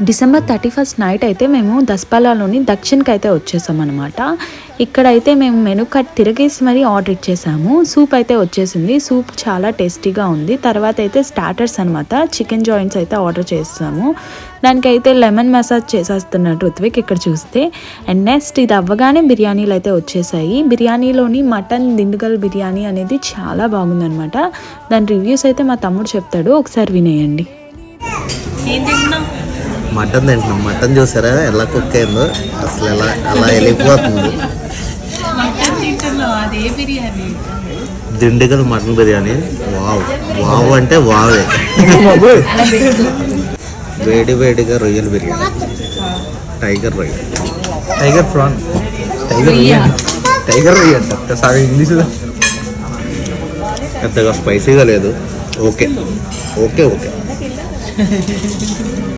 December 31 night అయితే మేము దస్పాలాలోని దక్షిణకి అయితే వచ్చేసాం అనమాట. ఇక్కడైతే మేము మెనూ కార్డ్ తిరిగేసి మరీ ఆర్డర్ ఇచ్చేసాము. సూప్ అయితే వచ్చేసింది. సూప్ చాలా టేస్టీగా ఉంది. తర్వాత అయితే స్టార్టర్స్ అనమాట, చికెన్ జాయింట్స్ అయితే ఆర్డర్ చేసాము. దానికైతే లెమన్ మసాజ్ చేసేస్తున్నాడు రుత్విక్ ఇక్కడ చూస్తే. అండ్ నెక్స్ట్ ఇది అవ్వగానే బిర్యానీలు అయితే వచ్చేసాయి. బిర్యానీలోని మటన్ దిండుగల్ బిర్యానీ అనేది చాలా బాగుందనమాట. దాని రివ్యూస్ అయితే మా తమ్ముడు చెప్తాడు, ఒకసారి వినేయండి. మటన్ తింటున్నాం. మటన్ చూసారా ఎలా కుక్ అయిందో, అసలు ఎలా అలా వెళ్ళిపోతుంది. Dindigul mutton biryani. Wow wow అంటే వావే. వేడి వేడిగా రొయ్యల బిర్యానీ, టైగర్ రొయ్య, టైగర్ ప్రాన్, టైగర్ రొయ్య అంట సారీ ఇంగ్లీష్. పెద్దగా స్పైసీగా లేదు. Okay okay okay.